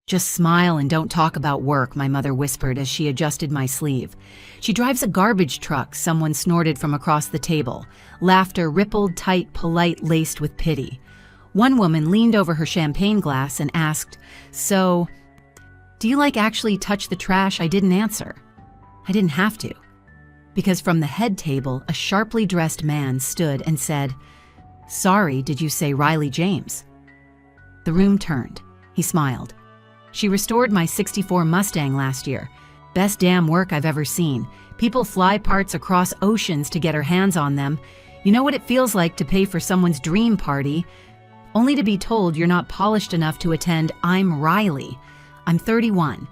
Just smile and don't talk about work, my mother whispered as she adjusted my sleeve. She drives a garbage truck, someone snorted from across the table. Laughter rippled tight, polite, laced with pity. One woman leaned over her champagne glass and asked, "So, do you actually touch the trash?" I didn't answer. I didn't have to. Because from the head table, a sharply dressed man stood and said, "Sorry, did you say Riley James?" The room turned. He smiled. "She restored my '64 Mustang last year. Best damn work I've ever seen. People fly parts across oceans to get her hands on them. You know what it feels like to pay for someone's dream party, only to be told you're not polished enough to attend I'm Riley. I'm 31.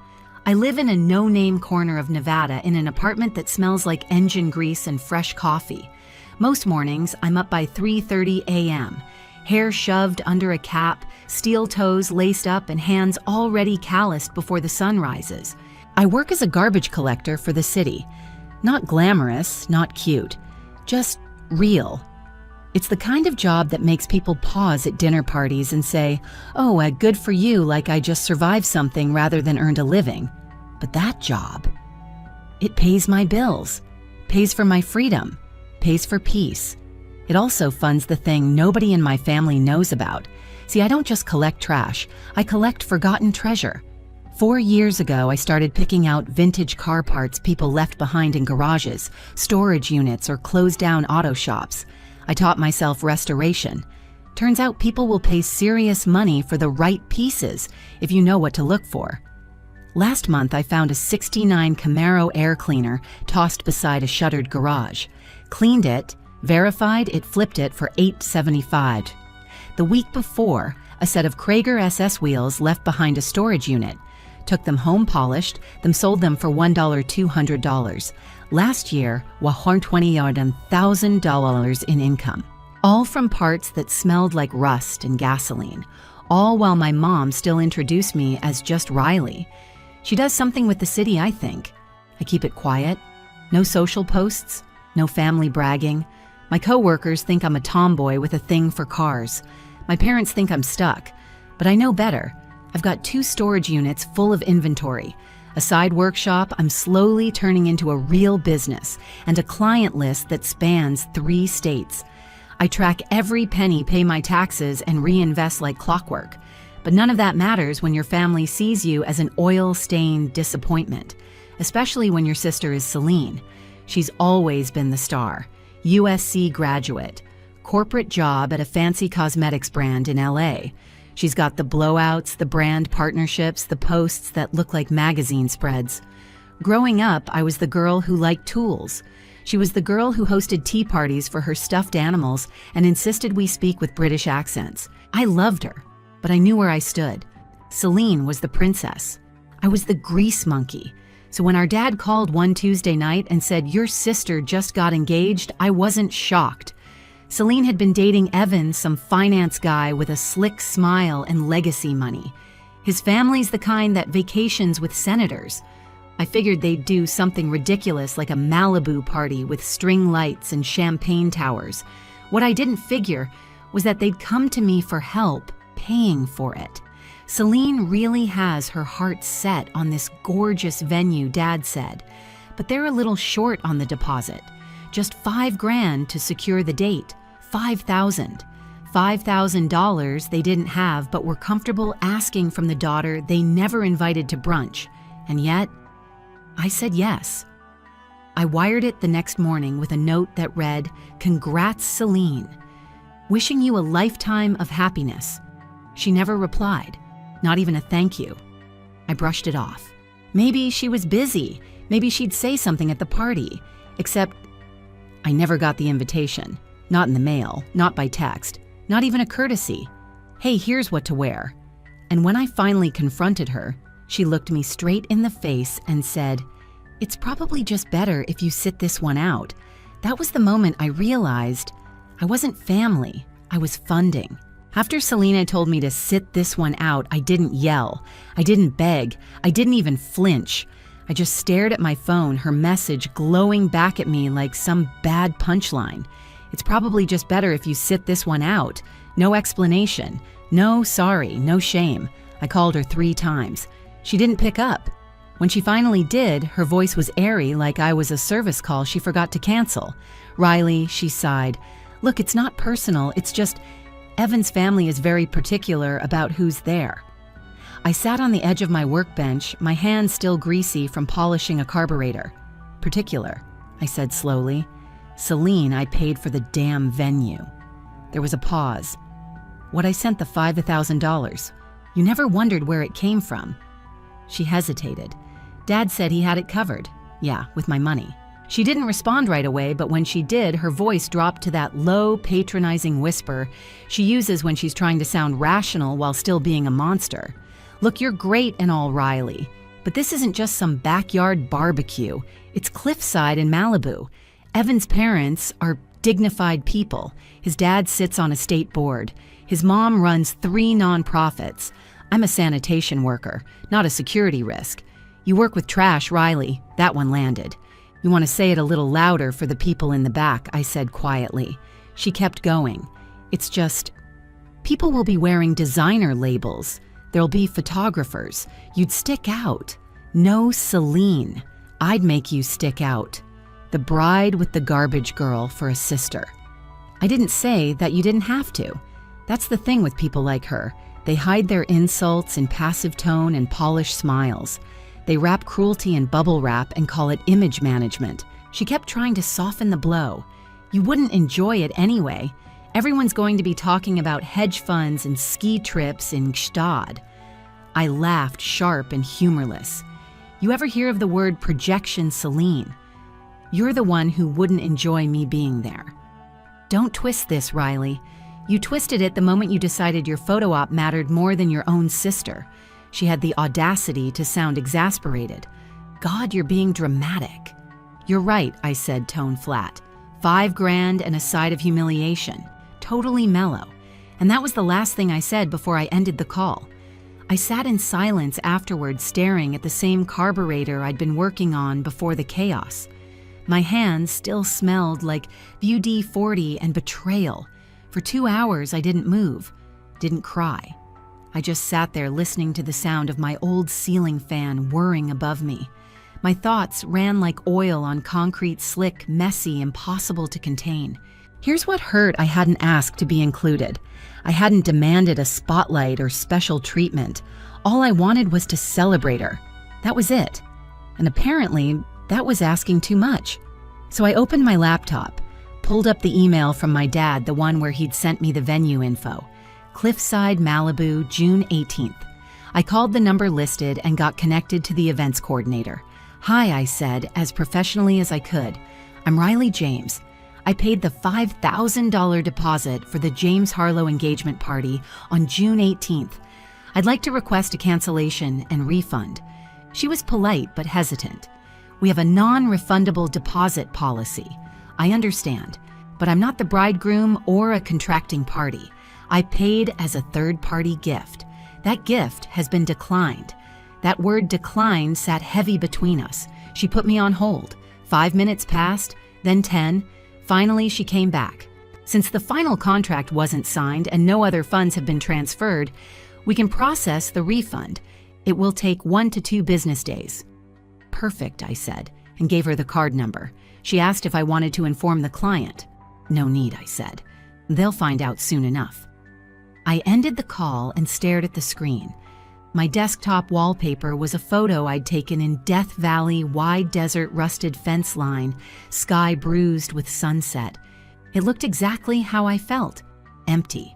I live in a no-name corner of Nevada in an apartment that smells like engine grease and fresh coffee. Most mornings, I'm up by 3:30 a.m., hair shoved under a cap, steel toes laced up, and hands already calloused before the sun rises. I work as a garbage collector for the city. Not glamorous, not cute, just real. It's the kind of job that makes people pause at dinner parties and say, "Oh, good for you," like I just survived something rather than earned a living. But that job, it pays my bills, pays for my freedom, pays for peace. It also funds the thing nobody in my family knows about. See, I don't just collect trash, I collect forgotten treasure. 4 years ago, I started picking out vintage car parts people left behind in garages, storage units, or closed-down auto shops. I taught myself restoration. Turns out people will pay serious money for the right pieces if you know what to look for. Last month, I found a '69 Camaro air cleaner tossed beside a shuttered garage. Cleaned it, verified it flipped it for $875. The week before, a set of Krager SS wheels left behind a storage unit. Took them home polished, then sold them for $1,200. Last year, $120,000 in income. All from parts that smelled like rust and gasoline. All while my mom still introduced me as just Riley. She does something with the city, I think. I keep it quiet. No social posts, no family bragging. My coworkers think I'm a tomboy with a thing for cars. My parents think I'm stuck, but I know better. I've got 2 storage units full of inventory, a side workshop I'm slowly turning into a real business, and a client list that spans 3 states. I track every penny, pay my taxes, and reinvest like clockwork. But none of that matters when your family sees you as an oil-stained disappointment, especially when your sister is Celine. She's always been the star. USC graduate, corporate job at a fancy cosmetics brand in LA. She's got the blowouts, the brand partnerships, the posts that look like magazine spreads. Growing up, I was the girl who liked tools. She was the girl who hosted tea parties for her stuffed animals and insisted we speak with British accents. I loved her, but I knew where I stood. Celine was the princess. I was the grease monkey. So when our dad called one Tuesday night and said, "Your sister just got engaged," I wasn't shocked. Celine had been dating Evan, some finance guy with a slick smile and legacy money. His family's the kind that vacations with senators. I figured they'd do something ridiculous like a Malibu party with string lights and champagne towers. What I didn't figure was that they'd come to me for help paying for it. Celine really has her heart set on this gorgeous venue, Dad said, but they're a little short on the deposit. Just $5,000 to secure the date. $5,000. $5,000 they didn't have but were comfortable asking from the daughter they never invited to brunch. And yet, I said yes. I wired it the next morning with a note that read, "Congrats, Celine. Wishing you a lifetime of happiness." She never replied. Not even a thank you. I brushed it off. Maybe she was busy. Maybe she'd say something at the party. Except, I never got the invitation. Not in the mail, not by text, not even a courtesy. "Hey, here's what to wear." And when I finally confronted her, she looked me straight in the face and said, "It's probably just better if you sit this one out." That was the moment I realized I wasn't family, I was funding. After Selena told me to sit this one out, I didn't yell. I didn't beg. I didn't even flinch. I just stared at my phone, her message glowing back at me like some bad punchline. "It's probably just better if you sit this one out." No explanation. No sorry, no shame. I called her 3 times. She didn't pick up. When she finally did, her voice was airy, like I was a service call she forgot to cancel. "Riley," she sighed. "Look, it's not personal, it's just Evan's family is very particular about who's there." I sat on the edge of my workbench, my hands still greasy from polishing a carburetor. "Particular," I said slowly. "Celine, I paid for the damn venue." There was a pause. "What I sent the $5,000. You never wondered where it came from." She hesitated. "Dad said he had it covered. Yeah, with my money." She didn't respond right away, but when she did, her voice dropped to that low, patronizing whisper she uses when she's trying to sound rational while still being a monster. "Look, you're great and all, Riley, but this isn't just some backyard barbecue. It's cliffside in Malibu. Evan's parents are dignified people. His dad sits on a state board. His mom runs 3 nonprofits. I'm a sanitation worker, not a security risk. You work with trash, Riley." That one landed. "You want to say it a little louder for the people in the back," I said quietly. She kept going. "It's just, people will be wearing designer labels. There'll be photographers. You'd stick out. No Celine. I'd make you stick out. The bride with the garbage girl for a sister." I didn't say that you didn't have to. That's the thing with people like her. They hide their insults in passive tone and polished smiles. They wrap cruelty in bubble wrap and call it image management. She kept trying to soften the blow. "You wouldn't enjoy it anyway. Everyone's going to be talking about hedge funds and ski trips in Gstaad." I laughed, sharp and humorless. "You ever hear of the word projection, Celine? You're the one who wouldn't enjoy me being there." "Don't twist this, Riley. You twisted it the moment you decided your photo op mattered more than your own sister." She had the audacity to sound exasperated. "God, you're being dramatic." "You're right," I said, tone flat. $5,000 and a side of humiliation. Totally mellow. And that was the last thing I said before I ended the call. I sat in silence afterward, staring at the same carburetor I'd been working on before the chaos. My hands still smelled like WD-40 and betrayal. For 2 hours, I didn't move, didn't cry. I just sat there listening to the sound of my old ceiling fan whirring above me. My thoughts ran like oil on concrete, slick, messy, impossible to contain. Here's what hurt: I hadn't asked to be included. I hadn't demanded a spotlight or special treatment. All I wanted was to celebrate her. That was it. And apparently, that was asking too much. So I opened my laptop, pulled up the email from my dad, the one where he'd sent me the venue info. Cliffside, Malibu, June 18th. I called the number listed and got connected to the events coordinator. "Hi," I said, as professionally as I could. "I'm Riley James. I paid the $5,000 deposit for the James Harlow engagement party on June 18th. I'd like to request a cancellation and refund." She was polite but hesitant. "We have a non-refundable deposit policy. I understand, but I'm not the bridegroom or a contracting party. I paid as a third-party gift. That gift has been declined." That word "decline" sat heavy between us. She put me on hold. 5 minutes passed, then 10. Finally, she came back. "Since the final contract wasn't signed and no other funds have been transferred, we can process the refund. It will take 1 to 2 business days." "Perfect," I said, and gave her the card number. She asked if I wanted to inform the client. "No need," I said. "They'll find out soon enough." I ended the call and stared at the screen. My desktop wallpaper was a photo I'd taken in Death Valley, wide desert, rusted fence line, sky bruised with sunset. It looked exactly how I felt: empty,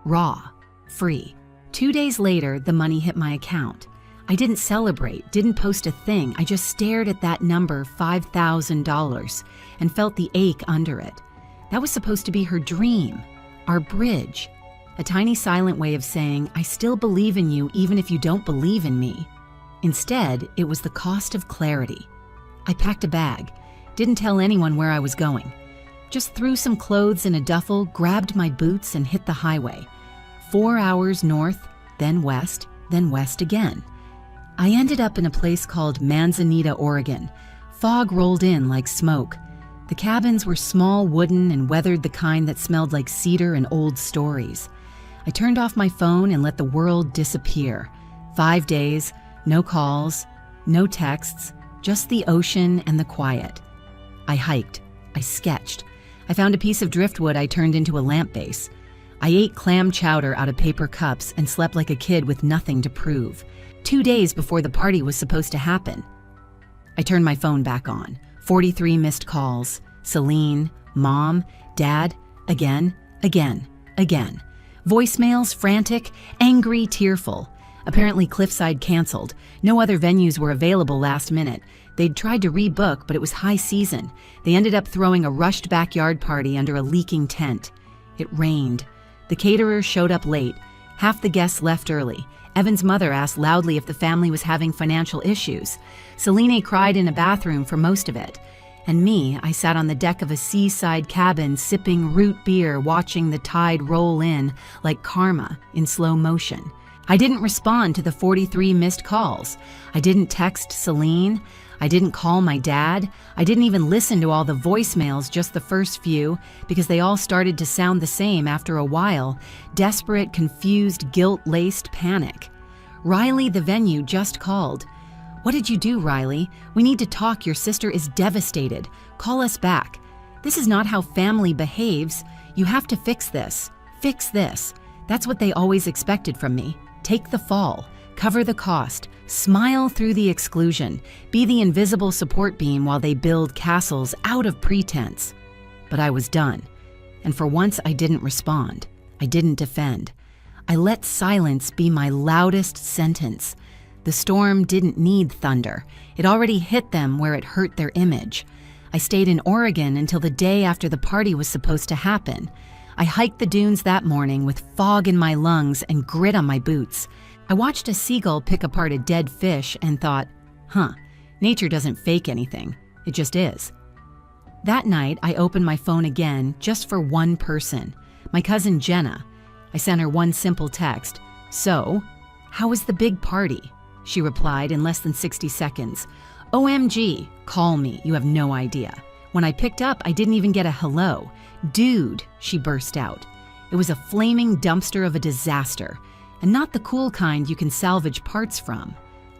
raw, free. 2 days later, the money hit my account. I didn't celebrate, didn't post a thing. I just stared at that number, $5,000, and felt the ache under it. That was supposed to be her dream, our bridge. A tiny silent way of saying, "I still believe in you even if you don't believe in me." Instead, it was the cost of clarity. I packed a bag, didn't tell anyone where I was going. Just threw some clothes in a duffel, grabbed my boots, and hit the highway. 4 hours north, then west again. I ended up in a place called Manzanita, Oregon. Fog rolled in like smoke. The cabins were small, wooden, and weathered, the kind that smelled like cedar and old stories. I turned off my phone and let the world disappear. 5 days, no calls, no texts, just the ocean and the quiet. I hiked. I sketched. I found a piece of driftwood I turned into a lamp base. I ate clam chowder out of paper cups and slept like a kid with nothing to prove. 2 days before the party was supposed to happen. I turned my phone back on. 43 missed calls. Celine, Mom, Dad, again. Voicemails, frantic, angry, tearful. Apparently Cliffside canceled. No other venues were available last minute. They'd tried to rebook, but it was high season. They ended up throwing a rushed backyard party under a leaking tent. It rained. The caterer showed up late. Half the guests left early. Evan's mother asked loudly if the family was having financial issues. Celine cried in a bathroom for most of it. And me, I sat on the deck of a seaside cabin sipping root beer, watching the tide roll in like karma in slow motion. I didn't respond to the 43 missed calls. I didn't text Celine. I didn't call my dad. I didn't even listen to all the voicemails, just the first few, because they all started to sound the same after a while. Desperate, confused, guilt-laced panic. Riley, the venue, just called. "What did you do, Riley? We need to talk. Your sister is devastated. Call us back. This is not how family behaves. You have to fix this. Fix this." That's what they always expected from me. Take the fall. Cover the cost. Smile through the exclusion. Be the invisible support beam while they build castles out of pretense. But I was done. And for once, I didn't respond. I didn't defend. I let silence be my loudest sentence. The storm didn't need thunder. It already hit them where it hurt their image. I stayed in Oregon until the day after the party was supposed to happen. I hiked the dunes that morning with fog in my lungs and grit on my boots. I watched a seagull pick apart a dead fish and thought, nature doesn't fake anything. It just is. That night, I opened my phone again just for one person, my cousin Jenna. I sent her one simple text. "So, how was the big party?" She replied in less than 60 seconds. "OMG, call me, you have no idea." When I picked up, I didn't even get a hello. "Dude," she burst out. It was a flaming dumpster of a disaster, and not the cool kind you can salvage parts from.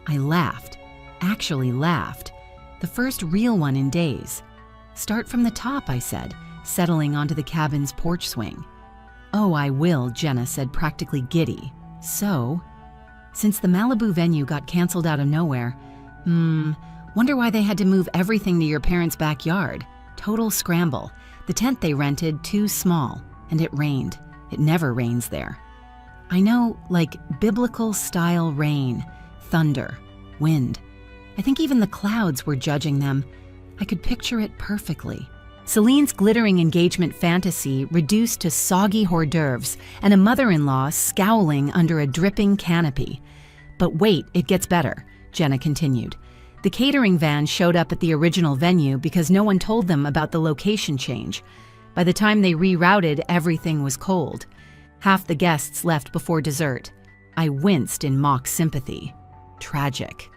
I laughed, actually laughed. The first real one in days. "Start from the top," I said, settling onto the cabin's porch swing. "Oh, I will," Jenna said, practically giddy. "So, since the Malibu venue got canceled out of nowhere, wonder why they had to move everything to your parents' backyard. Total scramble. The tent they rented, too small, and it rained. It never rains there. I know, like biblical-style rain, thunder, wind. I think even the clouds were judging them. I could picture it perfectly. Celine's glittering engagement fantasy reduced to soggy hors d'oeuvres and a mother-in-law scowling under a dripping canopy. But wait, it gets better, Jenna continued. The catering van showed up at the original venue because no one told them about the location change. By the time they rerouted, everything was cold. Half the guests left before dessert. I winced in mock sympathy. Tragic.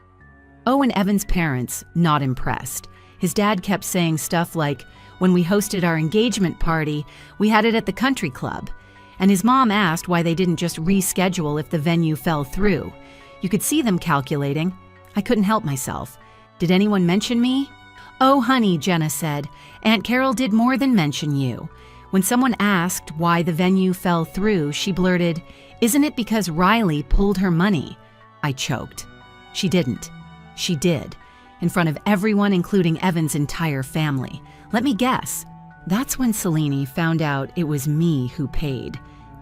Owen Evan's parents, not impressed. His dad kept saying stuff like, when we hosted our engagement party, we had it at the country club. And his mom asked why they didn't just reschedule if the venue fell through. You could see them calculating. I couldn't help myself. Did anyone mention me? Oh, honey, Jenna said. Aunt Carol did more than mention you. When someone asked why the venue fell through, she blurted, "Isn't it because Riley pulled her money?" I choked. She didn't. She did. In front of everyone, including Evan's entire family. Let me guess. That's when Celine found out it was me who paid.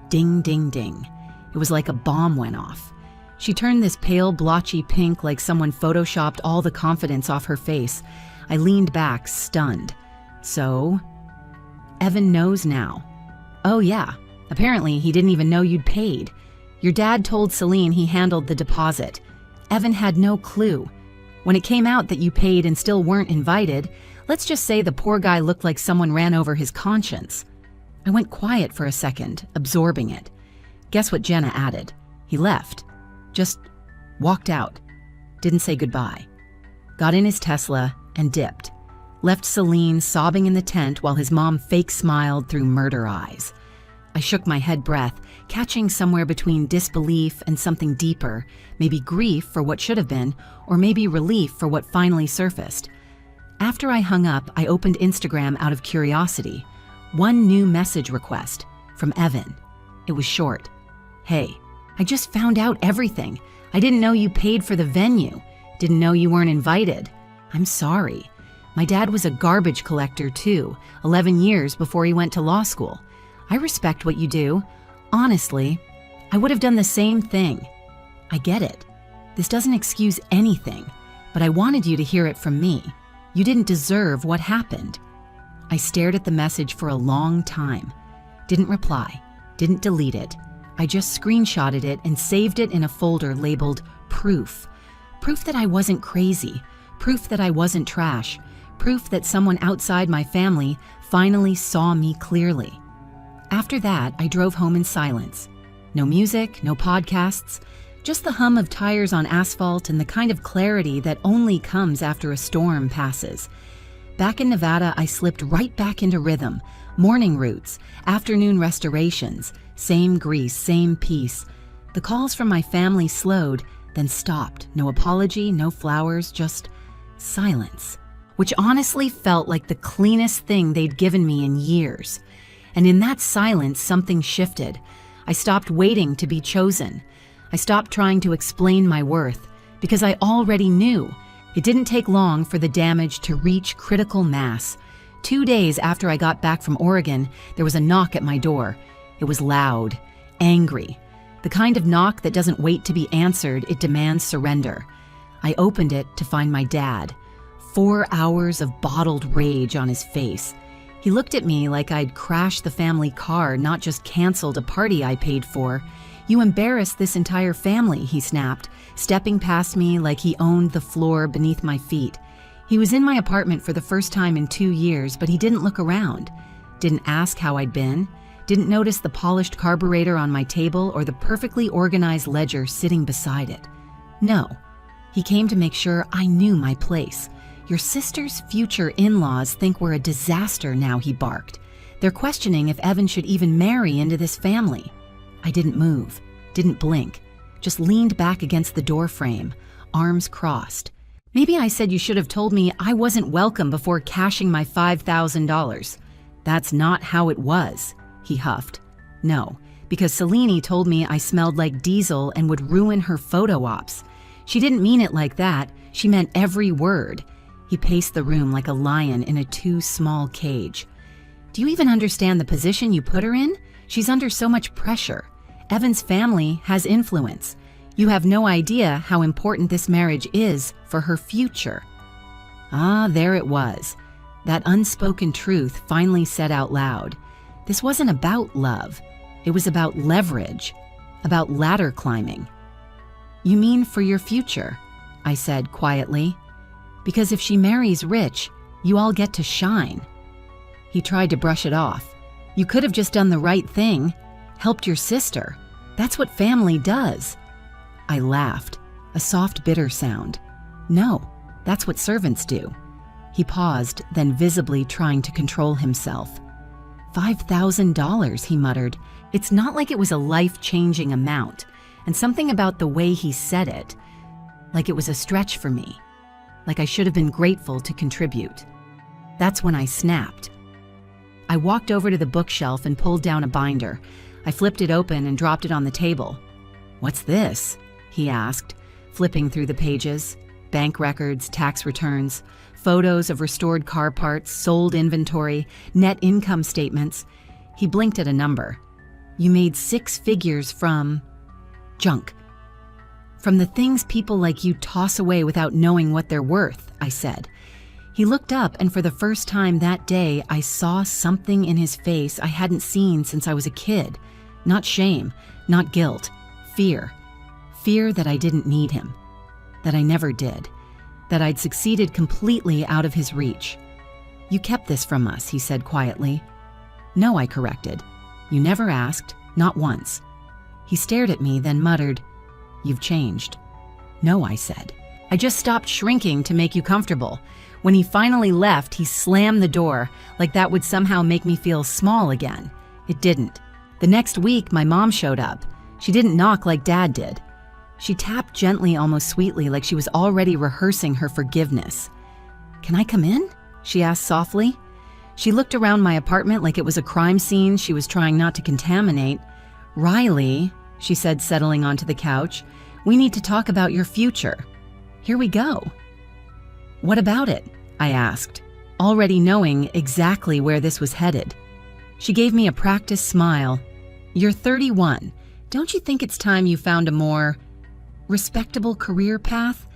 Ding, ding, ding. It was like a bomb went off. She turned this pale, blotchy pink like someone photoshopped all the confidence off her face. I leaned back, stunned. So? Evan knows now. Oh yeah, apparently he didn't even know you'd paid. Your dad told Celine he handled the deposit. Evan had no clue. When it came out that you paid and still weren't invited, let's just say the poor guy looked like someone ran over his conscience. I went quiet for a second, absorbing it. Guess what Jenna added? He left. Just walked out. Didn't say goodbye. Got in his Tesla and dipped. Left Celine sobbing in the tent while his mom fake smiled through murder eyes. I shook my head breath, catching somewhere between disbelief and something deeper, maybe grief for what should have been, or maybe relief for what finally surfaced. After I hung up, I opened Instagram out of curiosity. One new message request from Evan. It was short. "Hey, I just found out everything. I didn't know you paid for the venue. Didn't know you weren't invited. I'm sorry. My dad was a garbage collector too, 11 years before he went to law school. I respect what you do. Honestly, I would have done the same thing. I get it. This doesn't excuse anything, but I wanted you to hear it from me. You didn't deserve what happened." I stared at the message for a long time. Didn't reply, didn't delete it. I just screenshotted it and saved it in a folder labeled proof. Proof that I wasn't crazy. Proof that I wasn't trash. Proof that someone outside my family finally saw me clearly. After that, I drove home in silence. No music, no podcasts, just the hum of tires on asphalt and the kind of clarity that only comes after a storm passes. Back in Nevada, I slipped right back into rhythm. Morning routes, afternoon restorations, same grease, same peace. The calls from my family slowed, then stopped. No apology, no flowers, just silence, which honestly felt like the cleanest thing they'd given me in years. And in that silence, something shifted. I stopped waiting to be chosen. I stopped trying to explain my worth, because I already knew. It didn't take long for the damage to reach critical mass. 2 days after I got back from Oregon, there was a knock at my door. It was loud, angry. The kind of knock that doesn't wait to be answered, it demands surrender. I opened it to find my dad. 4 hours of bottled rage on his face. He looked at me like I'd crashed the family car, not just canceled a party I paid for. "You embarrassed this entire family," he snapped, stepping past me like he owned the floor beneath my feet. He was in my apartment for the first time in 2 years, but he didn't look around. Didn't ask how I'd been. Didn't notice the polished carburetor on my table or the perfectly organized ledger sitting beside it. No. He came to make sure I knew my place. "Your sister's future in-laws think we're a disaster now," he barked. "They're questioning if Evan should even marry into this family." I didn't move, didn't blink, just leaned back against the door frame, arms crossed. "Maybe I said you should have told me I wasn't welcome before cashing my $5,000. "That's not how it was," he huffed. "No, because Selene told me I smelled like diesel and would ruin her photo ops. She didn't mean it like that. She meant every word." He paced the room like a lion in a too small cage. "Do you even understand the position you put her in? She's under so much pressure. Evan's family has influence. You have no idea how important this marriage is for her future." Ah, there it was. That unspoken truth finally said out loud. This wasn't about love. It was about leverage, about ladder climbing. "You mean for your future?" I said quietly. "Because if she marries rich, you all get to shine." He tried to brush it off. "You could have just done the right thing, helped your sister. That's what family does." I laughed, a soft, bitter sound. "No, that's what servants do." He paused, then visibly trying to control himself. $5,000, he muttered. It's not like it was a life-changing amount, and something about the way he said it, like it was a stretch for me, like I should have been grateful to contribute. That's when I snapped. I walked over to the bookshelf and pulled down a binder. I flipped it open and dropped it on the table. "What's this?" he asked, flipping through the pages. Bank records, tax returns, photos of restored car parts, sold inventory, net income statements. He blinked at a number. "You made 6 figures from junk. From the things people like you toss away without knowing what they're worth," I said. He looked up, and for the first time that day, I saw something in his face I hadn't seen since I was a kid. Not shame, not guilt, fear. Fear that I didn't need him, that I never did, that I'd succeeded completely out of his reach. "You kept this from us," he said quietly. "No," I corrected. "You never asked, not once." He stared at me, then muttered, "You've changed." "No," I said. "I just stopped shrinking to make you comfortable." When he finally left, he slammed the door, like that would somehow make me feel small again. It didn't. The next week, my mom showed up. She didn't knock like Dad did. She tapped gently, almost sweetly, like she was already rehearsing her forgiveness. "Can I come in?" she asked softly. She looked around my apartment like it was a crime scene she was trying not to contaminate. "Riley," she said, settling onto the couch, "we need to talk about your future. Here we go." "What about it?" I asked, already knowing exactly where this was headed. She gave me a practiced smile. "You're 31. Don't you think it's time you found a more respectable career path?"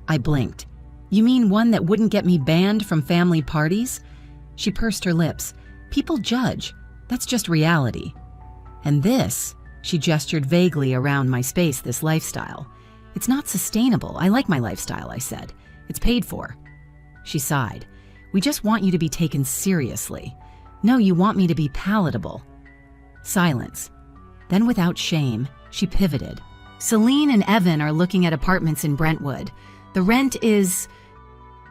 I blinked. "You mean one that wouldn't get me banned from family parties?" She pursed her lips. "People judge. That's just reality. And this," she gestured vaguely around my space, "this lifestyle. It's not sustainable. I like my lifestyle," I said. "It's paid for." She sighed. "We just want you to be taken seriously. No, you want me to be palatable." Silence. Then without shame, she pivoted. "Celine and Evan are looking at apartments in Brentwood. The rent is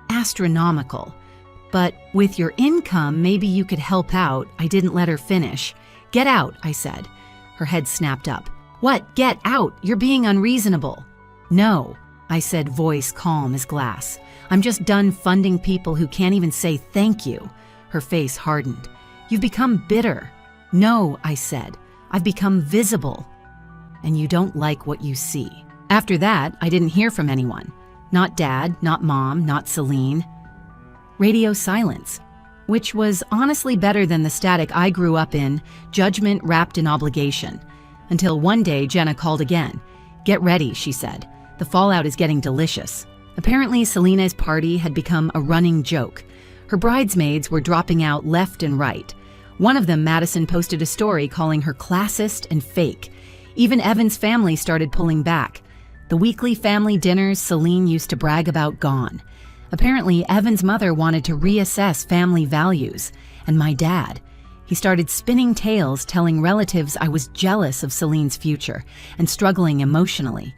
astronomical. But with your income, maybe you could help out." I didn't let her finish. "Get out," I said. Her head snapped up. "What? Get out? You're being unreasonable." "No," I said, voice calm as glass. "I'm just done funding people who can't even say thank you." Her face hardened. "You've become bitter." "No," I said. "I've become visible. And you don't like what you see." After that, I didn't hear from anyone. Not Dad, not Mom, not Celine. Radio silence, which was honestly better than the static I grew up in, judgment wrapped in obligation. Until one day, Jenna called again. "Get ready," she said. "The fallout is getting delicious." Apparently, Selena's party had become a running joke. Her bridesmaids were dropping out left and right. One of them, Madison, posted a story calling her classist and fake. Even Evan's family started pulling back. The weekly family dinners Celine used to brag about gone. Apparently, Evan's mother wanted to reassess family values. And my dad, he started spinning tales telling relatives I was jealous of Celine's future and struggling emotionally.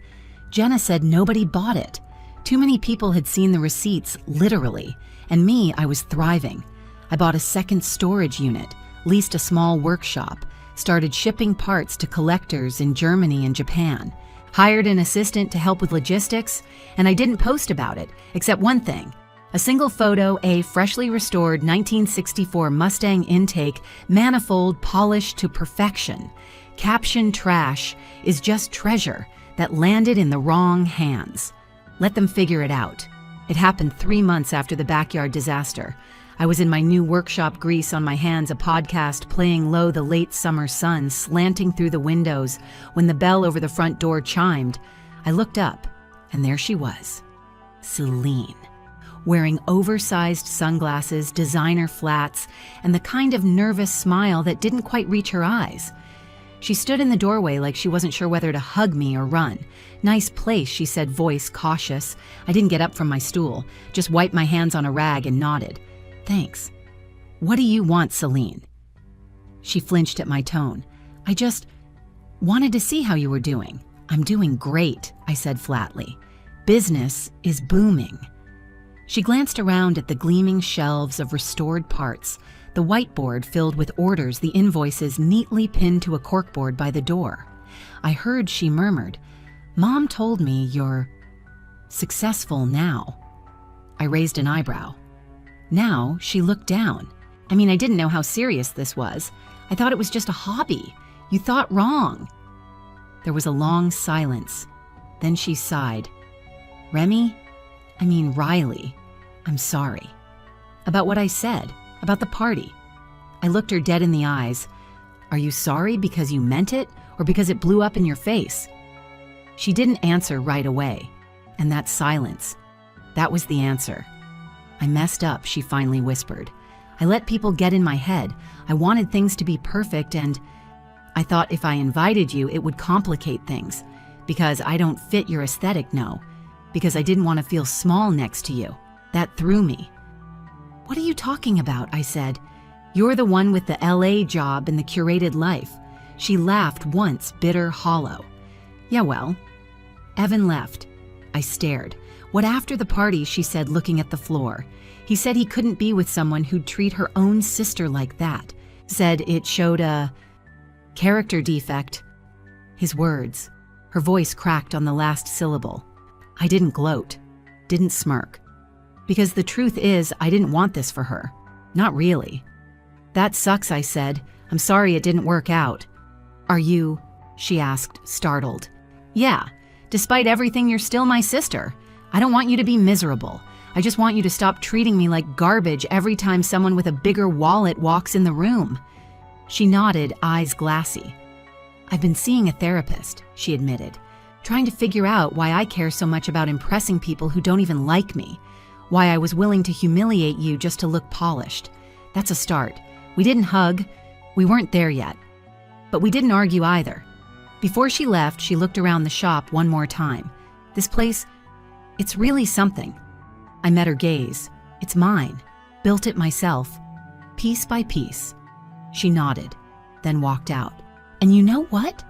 Jenna said nobody bought it. Too many people had seen the receipts, literally. And me, I was thriving. I bought a second storage unit, leased a small workshop, started shipping parts to collectors in Germany and Japan, hired an assistant to help with logistics, and I didn't post about it, except one thing. A single photo, a freshly restored 1964 Mustang intake, manifold polished to perfection. Caption trash is just treasure that landed in the wrong hands. Let them figure it out. It happened 3 months after the backyard disaster. I was in my new workshop, grease on my hands, a podcast playing low, the late summer sun slanting through the windows when the bell over the front door chimed. I looked up, and there she was, Celine, wearing oversized sunglasses, designer flats, and the kind of nervous smile that didn't quite reach her eyes. She stood in the doorway like she wasn't sure whether to hug me or run. "Nice place," she said, voice cautious. I didn't get up from my stool, just wiped my hands on a rag and nodded. "Thanks. What do you want, Celine?" She flinched at my tone. "I just wanted to see how you were doing." "I'm doing great," I said flatly. "Business is booming." She glanced around at the gleaming shelves of restored parts, the whiteboard filled with orders, the invoices neatly pinned to a corkboard by the door. I heard she murmured, "Mom told me you're successful now." I raised an eyebrow. Now she looked down. I mean, I didn't know how serious this was. I thought it was just a hobby. You thought wrong. There was a long silence. Then she sighed. Riley, I'm sorry. About what I said, about the party. I looked her dead in the eyes. Are you sorry because you meant it, or because it blew up in your face? She didn't answer right away. And that silence, that was the answer. "I messed up," she finally whispered. "I let people get in my head. I wanted things to be perfect, and I thought if I invited you, it would complicate things. Because I don't fit your aesthetic, no. Because I didn't want to feel small next to you. That threw me." "What are you talking about?" I said. "You're the one with the LA job and the curated life." She laughed once, bitter, hollow. "Yeah, well." Evan left. I stared. "What after the party?" she said, looking at the floor. "He said he couldn't be with someone who'd treat her own sister like that. Said it showed a Character defect. His words. Her voice cracked on the last syllable. I didn't gloat, didn't smirk. Because the truth is, I didn't want this for her. Not really. That sucks, I said. I'm sorry it didn't work out. Are you? She asked, startled. Yeah, despite everything, you're still my sister. I don't want you to be miserable. I just want you to stop treating me like garbage every time someone with a bigger wallet walks in the room. She nodded, eyes glassy. I've been seeing a therapist, she admitted, trying to figure out why I care so much about impressing people who don't even like me, why I was willing to humiliate you just to look polished. That's a start. We didn't hug. We weren't there yet. But we didn't argue either. Before she left, she looked around the shop one more time. This place, it's really something. I met her gaze. It's mine. Built it myself. Piece by piece. She nodded, then walked out. And you know what?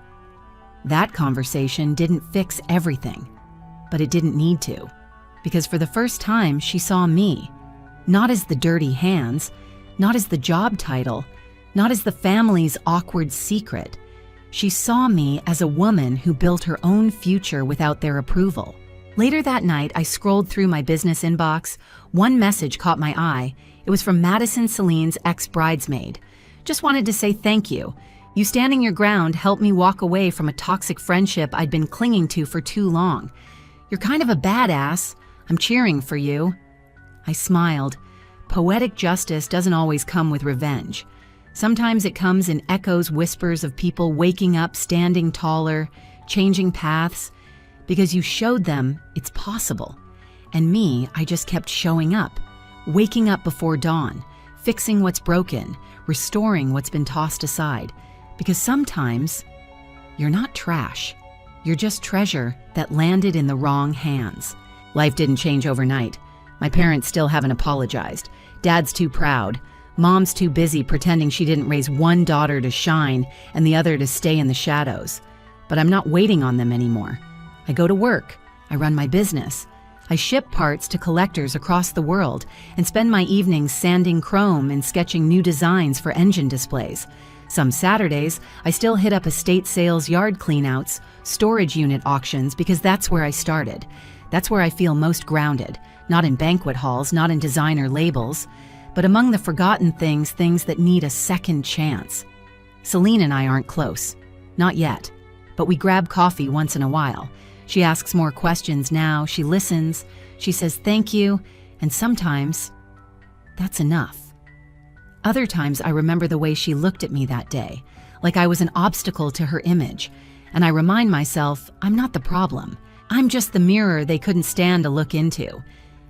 That conversation didn't fix everything, but it didn't need to. Because for the first time, she saw me, not as the dirty hands, not as the job title, not as the family's awkward secret. She saw me as a woman who built her own future without their approval. Later that night, I scrolled through my business inbox. One message caught my eye. It was from Madison Celine's ex-bridesmaid. Just wanted to say thank you. You standing your ground helped me walk away from a toxic friendship I'd been clinging to for too long. You're kind of a badass. I'm cheering for you. I smiled. Poetic justice doesn't always come with revenge. Sometimes it comes in echoes, whispers of people waking up, standing taller, changing paths, because you showed them it's possible. And me, I just kept showing up, waking up before dawn, fixing what's broken, restoring what's been tossed aside. Because sometimes you're not trash. You're just treasure that landed in the wrong hands. Life didn't change overnight. My parents still haven't apologized. Dad's too proud. Mom's too busy pretending she didn't raise one daughter to shine and the other to stay in the shadows. But I'm not waiting on them anymore. I go to work. I run my business. I ship parts to collectors across the world and spend my evenings sanding chrome and sketching new designs for engine displays. Some Saturdays, I still hit up estate sales, yard cleanouts, storage unit auctions, because that's where I started. That's where I feel most grounded, not in banquet halls, not in designer labels, but among the forgotten things that need a second chance. Celine and I aren't close. Not yet. But we grab coffee once in a while. She asks more questions now, she listens, she says thank you, and sometimes that's enough. Other times I remember the way she looked at me that day, like I was an obstacle to her image, and I remind myself I'm not the problem. I'm just the mirror they couldn't stand to look into.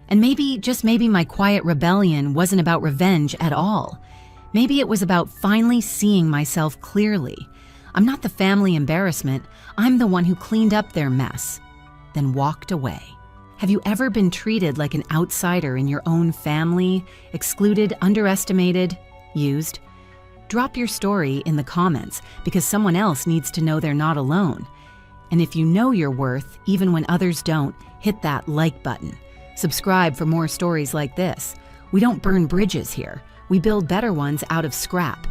And maybe, just maybe, my quiet rebellion wasn't about revenge at all. Maybe it was about finally seeing myself clearly. I'm not the family embarrassment. I'm the one who cleaned up their mess, then walked away. Have you ever been treated like an outsider in your own family, excluded, underestimated, used? Drop your story in the comments because someone else needs to know they're not alone. And if you know your worth, even when others don't, hit that like button. Subscribe for more stories like this. We don't burn bridges here. We build better ones out of scrap.